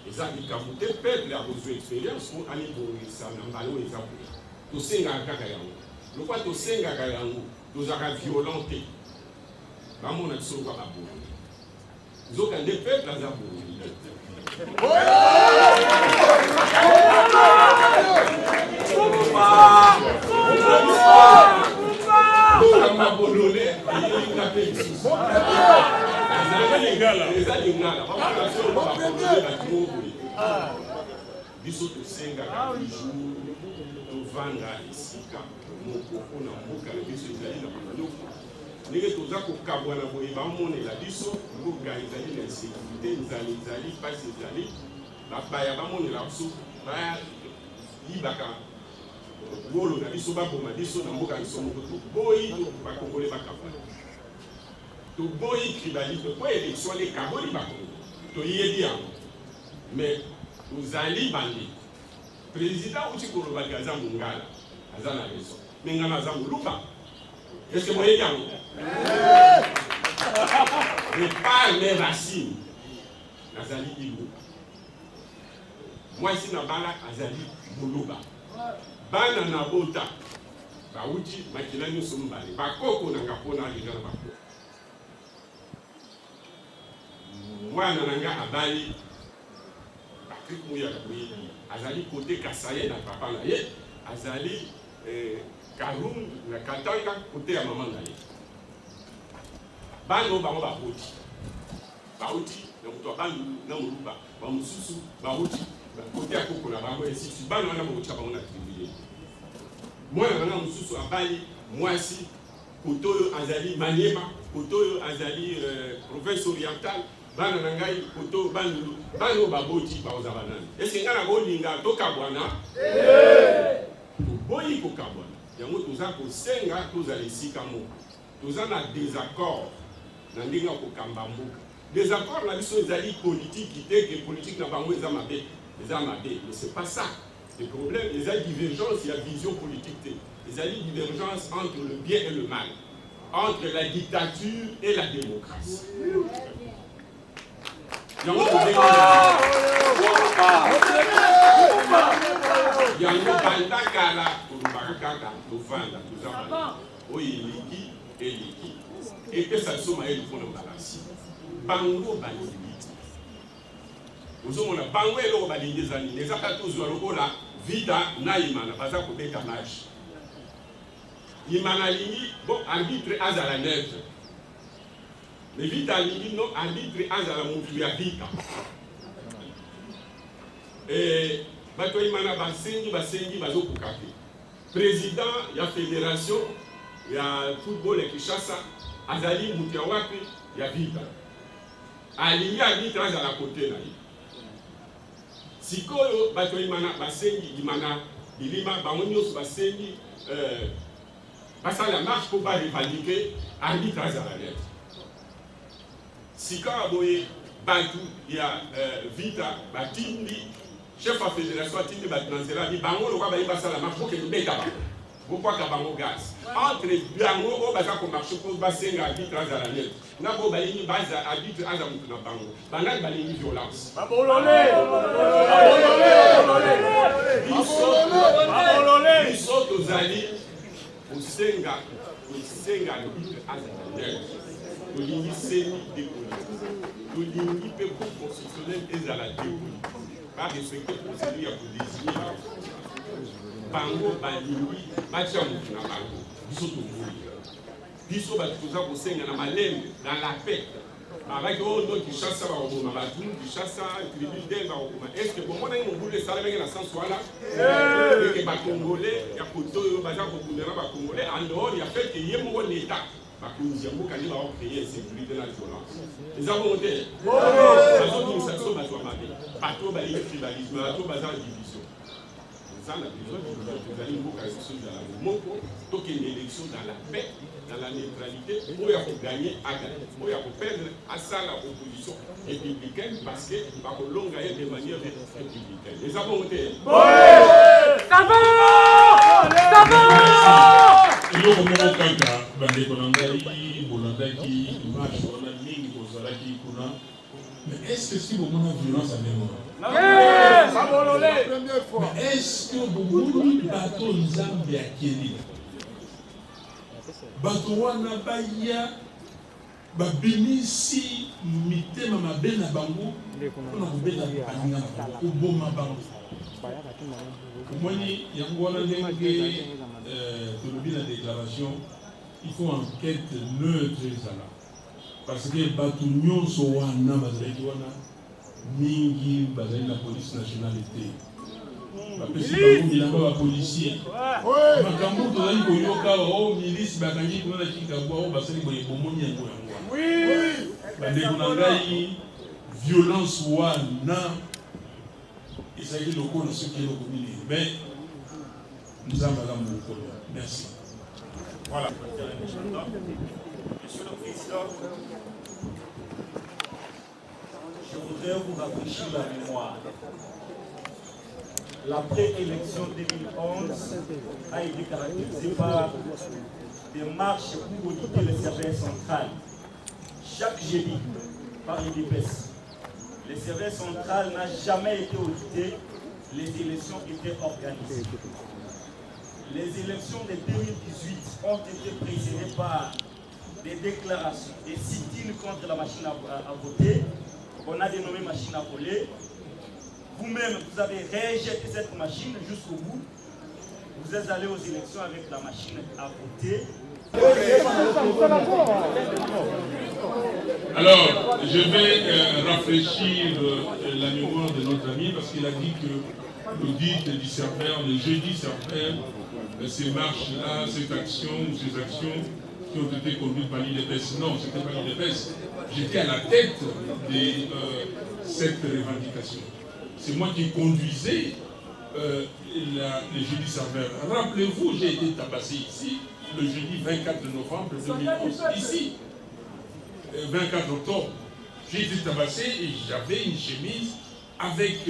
eza likambo te peuple a besoin d'expérience pour aller bongisa na mbala oyo eza boye tosengaka kaka yango Le quoi to senga kayango, nous avons violenté. Maman a dit quoi babou. Nous avons des peuples à zabou. Biso tosengaka toujours tovanda esika moko mpona mboka na biso ezali na babiloko ndenge toza kokabwana boye bamonela biso mboka ezali na insécurité nzala ezali mpasi ezali bapaya bamonela biso bayibaka wolo na biso baboma biso na mboka biso moko toboyi bakongole bakabwana toboyi tribalisme po élection lekaboli bakongo toyebi yango mais tozali bandi président uti kolobaki aza mongala aza na raison mais ngana aza moluba est-ce que moyebi yango mais par mes racines nazali ilu mwasi na bala azali moluba bana na bota bauti makila nyonso mbale bakoko nanga mpona alinga na bakoko mwana nanga abali azali côté Kasaye na papa na ye azali Karum na Katanga côté ya maman na ye bano bango bauti na mutu abandu na moluba ba mususu bauti côté ya koko na bango esisi bano wana bauti bango na tribu mwana na mususu abali mwasi côté oyo azali Maniema côté oyo azali province orientale bana na ngai koto bano baboti baoza banani est-ce ngana bolinga tokabwana boyi kokabwana yango toza kosenga toza lesika moko toza na désaccord na ndenge kokamba mboka désaccord na biso ezali politique te que politique na bango eza mabe mais c'est pas ça le problème ezali divergence ya vision politique te ezali divergence entre le bien et le mal entre la dictature et la démocratie. Yango banda kala kolobaka kaka tofanda tozabana oyo eleki epesa biso mayele mpona balasi bango balingi ozomona bango eloko balingi eza nini eza kaka tozwa lokola vida na imana baza kobeta match imana alingi bon arbitre azala neutre mais vita alingi non arbitre azala motu ya vita bato imana basengi bazokoka te président ya fédération ya football ya Kinshasa azali motu ya wapi ya vita alingi arbitre azala kote na ye sikoyo bato imana basengi imana bilima bango nyonso basengi basala marche pour ba revendiquer arbitre azala net sika boye bantu ya vita batindi chef de fédération atindi batinanzela bi bango lokwa ba basala marche pour que nous beta ba pourquoi ka bango gaz entre bango o baza ko marche pour basenga arbitre azala net na bo balingi baza arbitre aza mutu na bango bana balingi violence biso tozali kosenga arbitre azala net tolingi seni dépolitique tolingi mpe cour constitutionnel ezala dépolitique par respecter procédure ya kodésigner bango balingi batia motu na bango biso tomoi biso bato toza kosenga na malembe dans la paix babaki oyo no Kinshasa bakoboma bato Kinshasa tribune de bakoboma est ce que bomona ngi mobulu esalemenge na sens wana eke bakongolais ya koto oyo baza kobundela bakongolais en dehors ya fait ke ye moko l'état bakonzi ya mboka nde bakokreye insécurité na violence eza bongo te bazobimisa biso bato ya mabe bato balingi tribalisme bato baza division eza na besoin tozali mboka ya biso ezala moko tokende élection dans la paix dans la neutralité oyo ya koganye agane oyo ya koperdre asala opposition républicaine parce que bakolonga ye de manière républicaine eza bongo te eloko moko kaka bandeko na ngai bolandaki marche wana mingi kozalaki kuna mais est-ce que si bomona violence andenge mais est-ce que bomoni bato nzambe akeli Batowana Baya, Babinisi, Mitema Mabena Bango, on a Bena Banga, Oboma Bango. Moi, il y a la déclaration, il faut enquête neutre. Parce que Batunion Sowana, Bazaiwana, Mingi, Bazai la police nationale était. Il a pas policier. Makambo tozali koyoka o milice bakangi kuna na Chicago o basali boye bomoni yango yango. Oui. Bandeko na ngai violence wana ezali lokolo soki eloko nini. Mais nous avons la mokolo. Merci. Voilà. Monsieur le Président, je voudrais vous rafraîchir la mémoire. La préélection 2011 a été caractérisée par des marches pour auditer le serveur central. Chaque jeudi, par les DPS. Le serveur central n'a jamais été audité, les élections étaient organisées. Les élections de 2018 ont été précédées par des déclarations, des sit-ins contre la machine à voter, qu'on a dénommé machine à voler. Vous-même, vous avez rejeté cette machine jusqu'au bout. Vous êtes allé aux élections avec la machine à voter. Alors, je vais rafraîchir la mémoire de notre ami parce qu'il a dit que l'audit du serveur, le jeudi serveur, ces marches-là, cette action ou ces actions qui ont été conduites par l'IDPS. Non, ce n'était pas l'IDPS. J'étais à la tête de cette revendication. C'est moi qui conduisais le jeudi serveur. Rappelez-vous, j'ai été tabassé ici le jeudi 24 novembre 2011, ici. 24 octobre, j'ai été tabassé et j'avais une chemise avec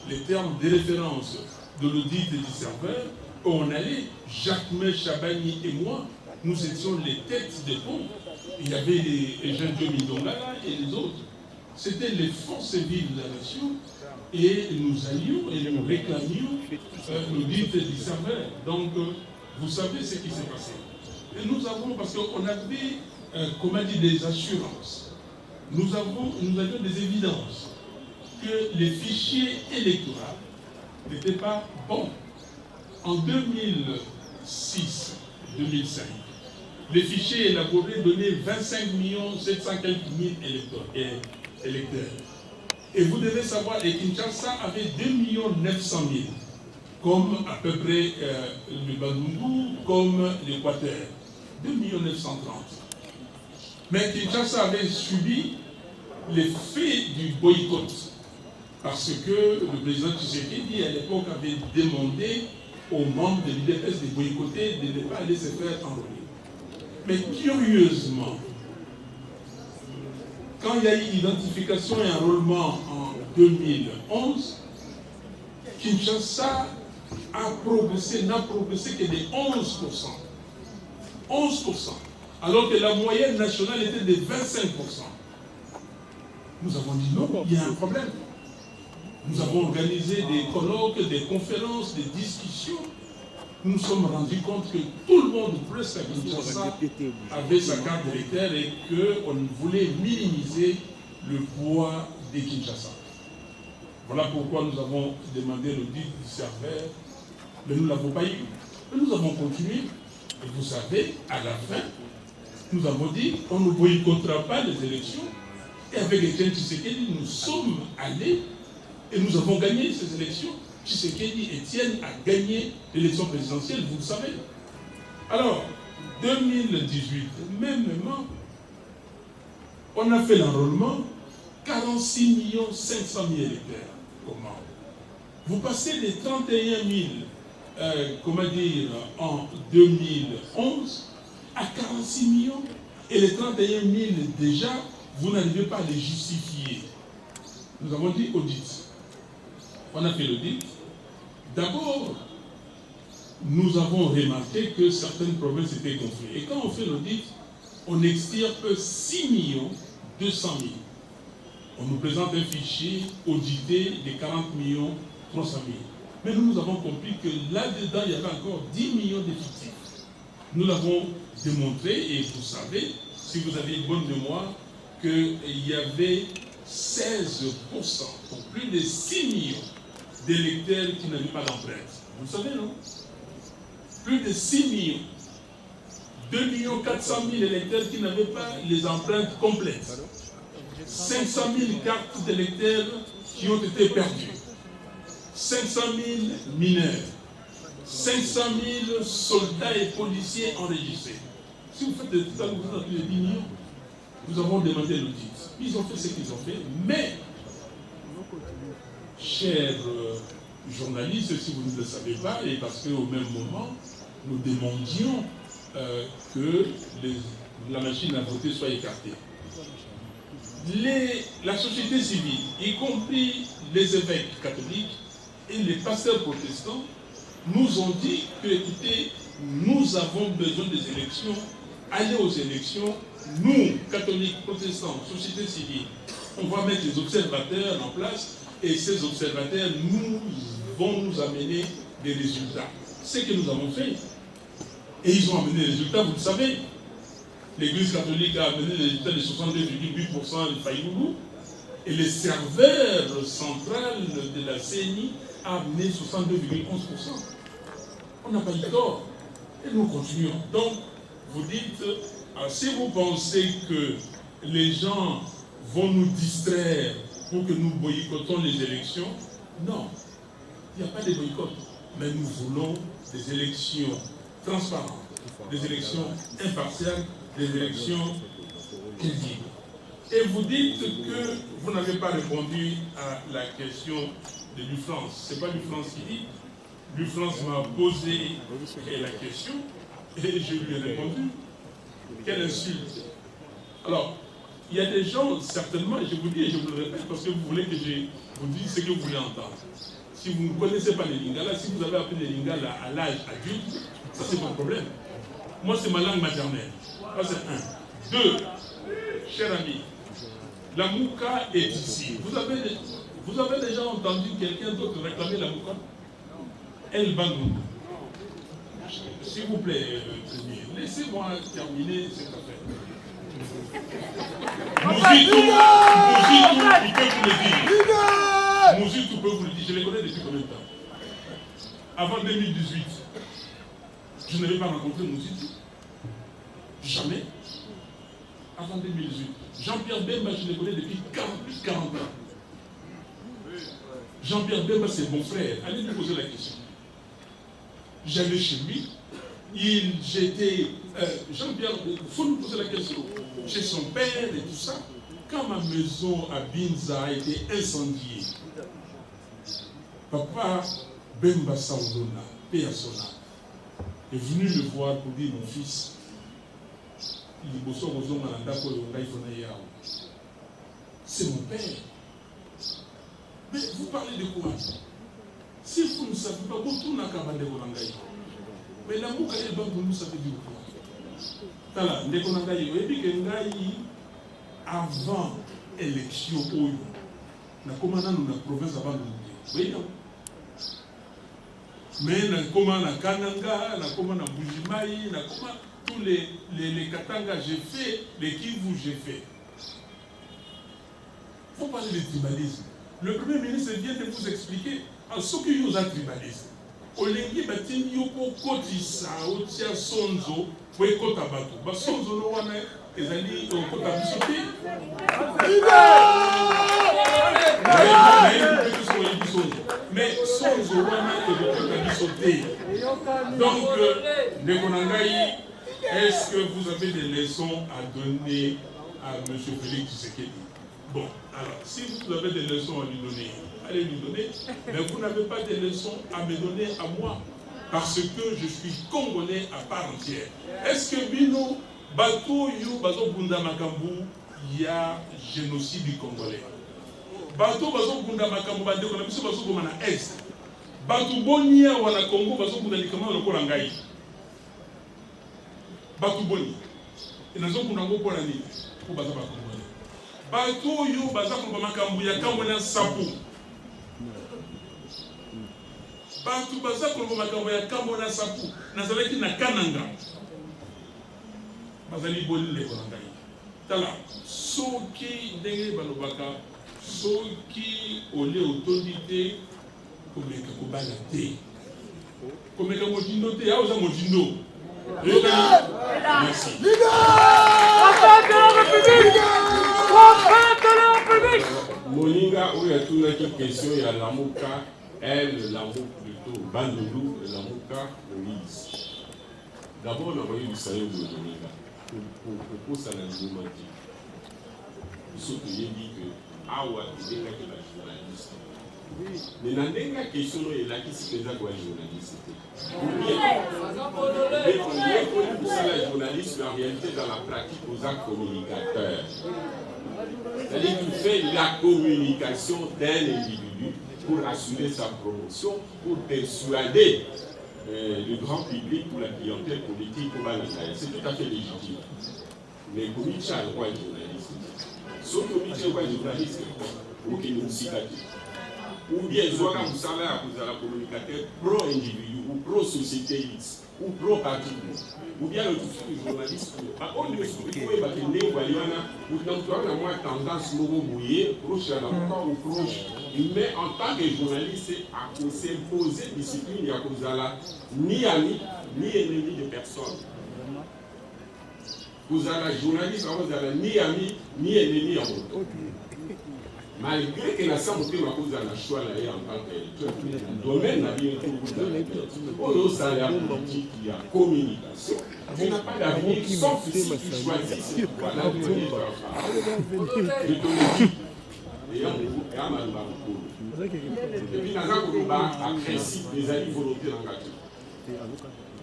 les termes de référence de l'audit du serveur. Où on allait, Jacques-Mé Chabani et moi, nous étions les têtes des ponts. Il y avait les jeunes de Midongala et les autres. C'était les forces vives de la nation. Et nous allions et nous réclamions l'audit du serveur. Donc, vous savez ce qui s'est passé. Et nous avons, parce qu'on avait, comment dire, des assurances. Nous avions des évidences que les fichiers électoraux n'étaient pas bons. En 2006-2005, les fichiers élaborés donnaient 25 700 électeurs. Et vous devez savoir, que Kinshasa avait 2 900 000, comme à peu près le Bandungu, comme l'Équateur. 2 930 000. Mais Kinshasa avait subi l'effet du boycott. Parce que le président Tshisekedi, à l'époque, avait demandé aux membres de l'IDPS de boycotter, de ne pas aller se faire enrôler. Mais curieusement, quand il y a eu identification et enrôlement en 2011, Kinshasa n'a progressé que de 11%. 11%. Alors que la moyenne nationale était de 25%. Nous avons dit non, il y a un problème. Nous avons organisé des colloques, des conférences, des discussions. Nous nous sommes rendus compte que tout le monde, presque à Kinshasa, avait sa carte d'électeur et qu'on voulait minimiser le poids de Kinshasa. Voilà pourquoi nous avons demandé l'audit du serveur, mais nous ne l'avons pas eu. Mais nous avons continué. Et vous savez, à la fin, nous avons dit qu'on ne boycottera pas les élections. Et avec Etienne Tshisekedi, nous sommes allés et nous avons gagné ces élections. Tshisekedi, Etienne a gagné l'élection présidentielle, vous le savez. Alors, 2018, mêmement, on a fait l'enrôlement, 46 500 000 électeurs. Comment? Vous passez des 31 000, en 2011 à 46 millions, et les 31 000 déjà, vous n'arrivez pas à les justifier. Nous avons dit audit. On a fait l'audit. D'abord, nous avons remarqué que certaines provinces étaient gonflées. Et quand on fait l'audit, on extirpe 6 200 000. On nous présente un fichier audité de 40 300 000. Mais nous avons compris que là-dedans, il y avait encore 10 millions d'effectifs. Nous l'avons démontré, et vous savez, si vous avez une bonne mémoire, qu'il y avait 16%, pour plus de 6 millions d'électeurs qui n'avaient pas d'empreinte. Vous le savez, non? Plus de 6 millions. 2 400 000 électeurs qui n'avaient pas les empreintes complètes. 500 000 cartes d'électeurs qui ont été perdues. 500 000 mineurs. 500 000 soldats et policiers enregistrés. Si vous faites tout ça, vous avez les 10 millions. Nous avons demandé l'audit. Ils ont fait ce qu'ils ont fait, mais, chers journalistes, si vous ne le savez pas, et parce qu'au même moment, nous demandions que la machine à voter soit écartée. La société civile, y compris les évêques catholiques et les pasteurs protestants, nous ont dit que, écoutez, nous avons besoin des élections, allez aux élections, nous, catholiques, protestants, société civile, on va mettre des observateurs en place et ces observateurs vont nous amener des résultats. Ce que nous avons fait. Et ils ont amené les résultats, vous le savez. L'Église catholique a amené les résultats de 62,8% de Faïmoulou et le serveur central de la CENI a amené 62,11%. On n'a pas eu tort. Et nous continuons. Donc, vous dites, si vous pensez que les gens vont nous distraire pour que nous boycottons les élections, non, il n'y a pas de boycott. Mais nous voulons des élections transparentes, des élections impartiales, des élections crédibles. Et vous dites que vous n'avez pas répondu à la question de l'UFrance. Ce n'est pas l'UFrance qui dit. L'UFrance m'a posé la question et je lui ai répondu. Quelle insulte! Alors, il y a des gens, certainement, et je vous dis et je vous le répète, parce que vous voulez que je vous dise ce que vous voulez entendre. Si vous ne connaissez pas les Lingala, si vous avez appris les Lingala à l'âge adulte, ça c'est pas un problème. Moi, c'est ma langue maternelle. Ça c'est un. 2, chers amis, la Mouka est ici. Vous avez déjà entendu quelqu'un d'autre réclamer la Mouka? El Bandou. S'il vous plaît, laissez-moi terminer cette affaire. Mouzitou peut vous le dire. Je les connais depuis combien de temps? Avant 2018, je n'avais pas rencontré Mouzitou. Jamais. Avant 2018. Jean-Pierre Bemba, je le connais depuis plus de 40 ans. Jean-Pierre Bemba, c'est mon frère. Allez lui poser la question. J'allais chez lui. Jean-Pierre, il faut nous poser la question. Chez son père et tout ça. Quand ma maison à Binza a été incendiée, papa Bemba Saoudona, Péasona, est venu le voir pour dire mon fils, c'est mon père. Mais vous parlez de quoi? Si vous ne savez pas, vous n'avez pas de Golangaï. Mais la Mouka est bonne, vous savez dire quoi? Tala, Ndekonangaï, et puis que avant l'élection, na commandant de la province avant de nous. Oui, non. Mais na comment na Kananga, na comment na Bujimaï, na comment tous les Katanga j'ai fait, les Kivu j'ai fait. Il faut parler de tribalisme. Le Premier ministre vient de vous expliquer en ce qui nous a tribalisme. Olengi batini yoko kotisa otia sonzo we kota bato. Ba sonzo no wana ezali kota bisote. Mais sonzo wana kota bisote. Donc Ndekonangaï, est-ce que vous avez des leçons à donner à M. Félix Tshisekedi? Bon, alors, si vous avez des leçons à lui donner, allez lui donner, mais vous n'avez pas de leçons à me donner à moi, parce que je suis Congolais à part entière. Est-ce que Bino, Bato Yu, Bazo Bunda Makambu, il y a génocide du Congolais? Bato Bazo Bunda Makambu, Bato Bazo Bunda Est. Bato Bonia ou la Congo, Bazo Bunda Likama, le Korangaï. Bato Boni. Et nous avons Bunda Korani, pour Bazo Bakambu. Bato Yu, Bazo Bunda Makambu, ya Kamwana Sapu. Bato baza koloma makambo ya kambo na sapu nazalaki na Kananga bazali bolileko na ngai tala soki ndenge balobaka soki olie otondi te komeka kobala te komeka mojindo te aoza mojindo merci moninga oyo atunaki question ya Lamuka elle Lamuka plutôt Bandundu Lamuka Moïse d'abord na koyebisa yo boye moninga kokosana liboma te biso toyebi ke awa tolengaki ba journaliste mais na ndenge ya question oyo elakisi mpenza koya journaliste te yekoli kosala journaliste en réalité dans la pratique oza communicateur. C'est-à-dire qu'il fait la communication d'un individu pour assurer sa promotion, pour persuader le grand public ou la clientèle politique au Banataï. C'est tout à fait légitime. Mais comme il y a le droit de journaliste, sauf que il y a le droit de journaliste, ou qu'il nous cite, ou bien il y a un communicateur pro-individu ou pro-société X ou pro-parti, ou bien le journaliste. On ne s'occupe pas de ne pas ou dans moins tendance proche à la ou proche. Mais en tant que journaliste, à s'imposer discipline, il y a ni ami, ni ennemi de personne. Vous avez journaliste, vous avez ni ami, ni ennemi en votre. Malgré que la santé m'a posé la choix là en tant que domaine n'a bien tout au salaire politique, il y a communication. Il n'a pas d'avenir sauf si tu choisis ce voilà le premier je te le dis. Et puis dans un combat à principe des alliés volontaires engagés.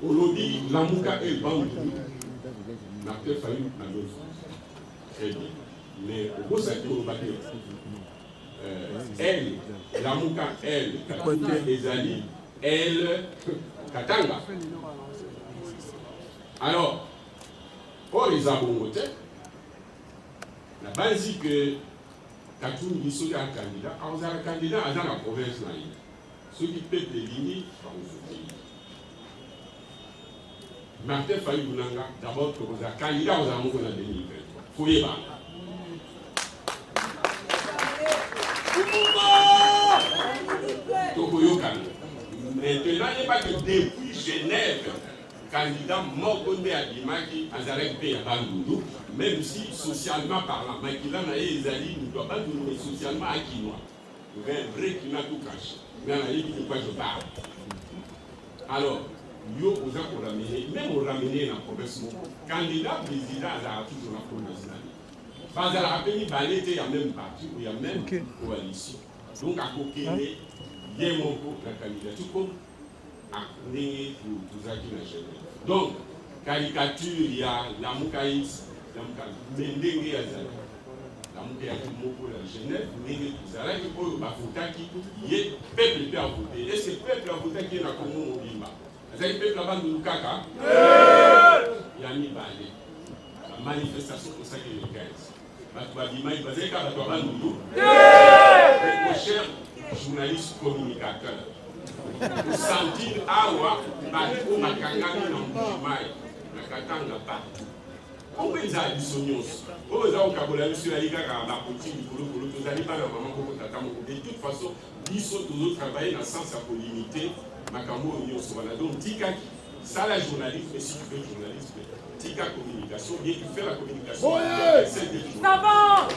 Aujourd'hui, Lamuka et Bandou n'a peut-être fallu la même chose. Très bien. Mais au beau secteur, on va dire. Elle, Lamuka, elle, Katanga, Ezali, elle, Katanga. Alors, pour les abongotés, la base dit que Katoum Bissou est un candidat. Alors, vous avez un candidat dans la province. Ceux qui peuvent les lignes, dans pays. Martin Fayounanga, d'abord, que vous avez un candidat aux amours de 2023. Fouillez pas. Maintenant, il n'y a pas que depuis Genève, candidat Mokonde Adimaki, Azarek P. Bandundu, même si socialement parlant, Makila Naye Ezali, nous doit pas nous mais socialement à Kinois. Il y a un vrai qui n'a tout caché. Mais on a dit de quoi je parle. Alors, yo aux gens pour ramener, même on ramener la province, candidat président Azara toujours la province. Parce que la rappelé, il y a même parti, il y a même coalition. Donc, à côté, il y a la candidature comme à pour tout ça qui n'a jamais. Donc, caricature, il y a la Moukaïs, la Mendenge Azali. La Moukaïs, pour la Genève, Mendenge Azali, pour le Bafutaki, il y a peuple qui a voté. Est-ce que le peuple a voté qui est dans le Congo Mobimba? Est-ce que le peuple a voté Lukaka? Il y a mis Balé. La manifestation pour ça qu'il y a 15. Mon cher journaliste communicateur, vous sentir awa batiko makangami na mbujimai na katanga partout. Pourquoi ils ont dit sonios? Pourquoi ils ont kabola monsieur la liga à la politique du polo tous allez pas la maman pour tata moko. De toute façon, ils sont toujours travaillés dans le sens à pour limiter makambo union sovala. Donc tika ça la journaliste, mais si tu fais journaliste, Tika communication, bien tu fais la communication. Ça va.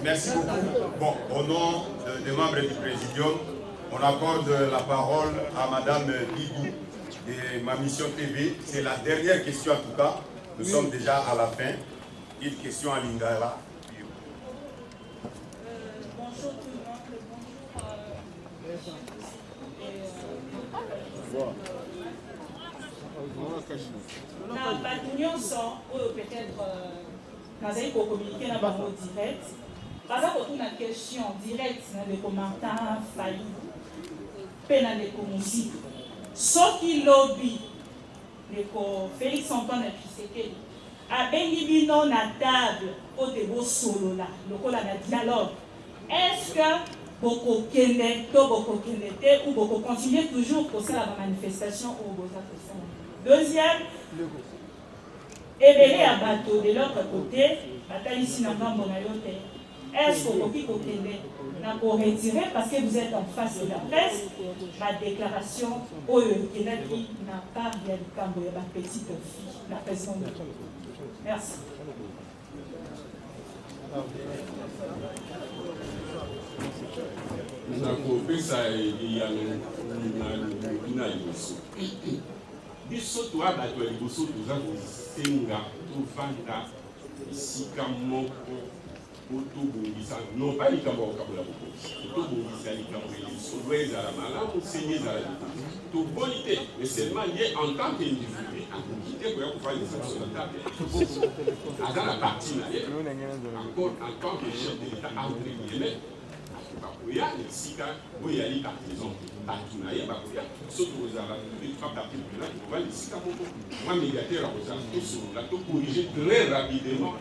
Merci beaucoup. Bon, au nom des membres du Présidium, on accorde la parole à Madame Bigou de Ma Mission TV. C'est la dernière question en tout cas. Nous sommes déjà à la fin. Une question à Lingala. Bonjour tout le monde. Na bato nyonso oyo peut-être nazali communiquer na bango direct baza kotuna question direct na ndeko Martin Fayulu mpe na ndeko Muzito soki lobi ndeko Félix Antoine Tshisekedi abengi bino na table po te bosolola lokola na dialogue est-ce que beaucoup kende to beaucoup kende ou beaucoup continuer toujours pour ça la manifestation au besoin. Deuxième, éveiller à bateau de l'autre côté, bataille ici dans le Monayote. Est-ce que vous pouvez retirer parce que vous êtes en face de la presse, la déclaration au qui n'a pas bien le cambo de la petite fille, la présidente. Merci. biso toa bato ya liboso toza kosenga tovanda esika moko po tobongisa non pas likambo ya kokabola bokosi tobongisa likambo ya lisolo ezala malamu senye ezala likambo toboli te mais seulement ye en tant qu'individu akoki te koya kofalisa biso na tabe aza na parti na ye encore en tant que chef de l'état entre guillemets bakoya esika oyo yali partisan bato na ye bakoya soki ozala trois partis prenantes kovali esika moko mwa médiateur akozala tosolola tocorrige très rapidement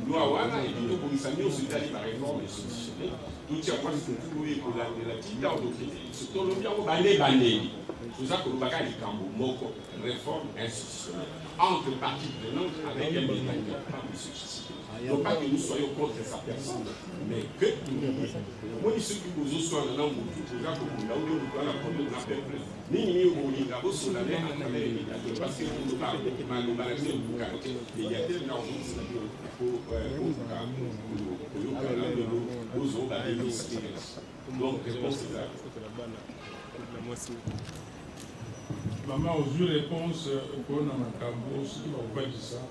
loi wana epi tobongisa nyonso etali baréforme institutionnelle totia mwasi totulu oyo ekolandela tika odokende tolobi yango bane baneli toza kolobaka likambo moko réforme institutionnelle entre parties prenantes avec un médiateur pas M. Tshisekedi. Non pas que nous soyons contre sa personne, mais que moi, ceux qui vous soient dans mon tout, vous avez compris, là où nous avons la première de la peuple, ni au Bolivie, sur la mer, à travers les médiateurs, parce que nous parlons de malheureusement, les médiateurs, nous avons donc, réponse est là. Maman, aux yeux réponse, on a un cambo, ce qui va vous dire ça.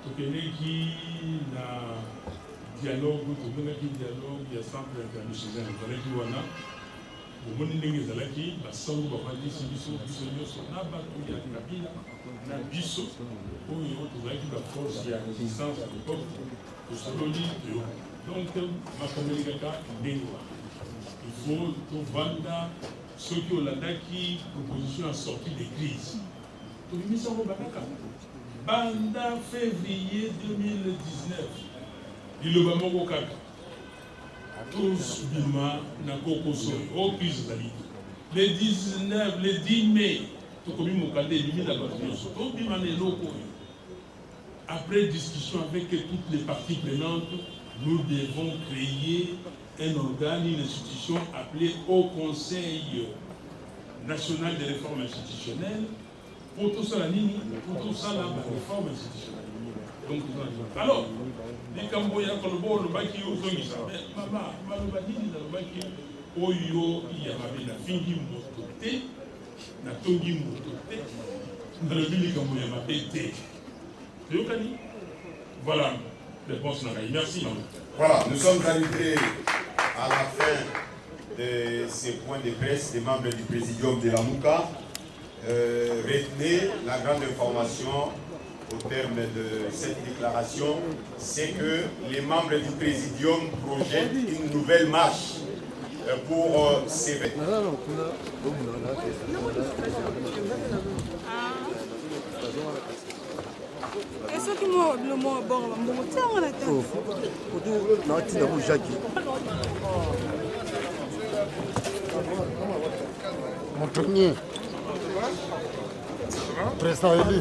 Tokeneki na dialogue, tokeneki dialogue ya centre international. Zalaki wana, omoni ndenge zalaki, basango bafandisi biso nyonso na bato ya Kabila na biso oyo tozalaki baforce ya résistance à l'époque tosololi yo. Donc makambo kaka ndenge wana. Il faut tovanda soki olandaki proposition ya sortie de crise. Tobimisa ngo bakaka. Banda février 2019, il a moko kaka. Tous bima na kokoso au crise d'ali. Le 19, le 10 mai, tout comme mokande bimi na bato. Tout bima na loko. Après discussion avec toutes les parties prenantes, nous devons créer un organe, une institution appelée Haut Conseil national de réforme institutionnelle. Pour tout ça, la réforme institutionnelle. Donc, alors, les Camboyens, quand le bon, le baki, au son, ils savent, maman, le baki, le baki, oyo, il y avait la fingi mototé, la tongi mototé, dans le ville, Camboyens, ma pété. C'est au Cani. Voilà, réponse n'a rien. Merci, maman. Voilà, nous sommes arrivés à la fin de ces points de presse des membres du présidium de la Mouka. Retenez la grande information au terme de cette déclaration, c'est que les membres du présidium projettent une nouvelle marche pour ces Mon premier. Président élu.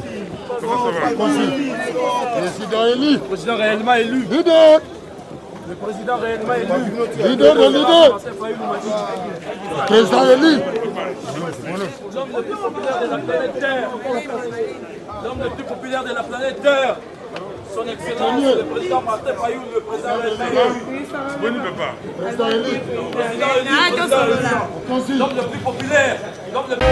Président élu. Président réellement élu. Leader. Le président réellement élu. Leader, le leader. Président élu. L'homme le plus populaire de la planète Terre. L'homme le plus populaire de la planète Terre. Son Excellence, le président Martin Fayou, le président réellement élu. Oui, ne peut pas. Président élu. L'homme le plus populaire. L'homme le plus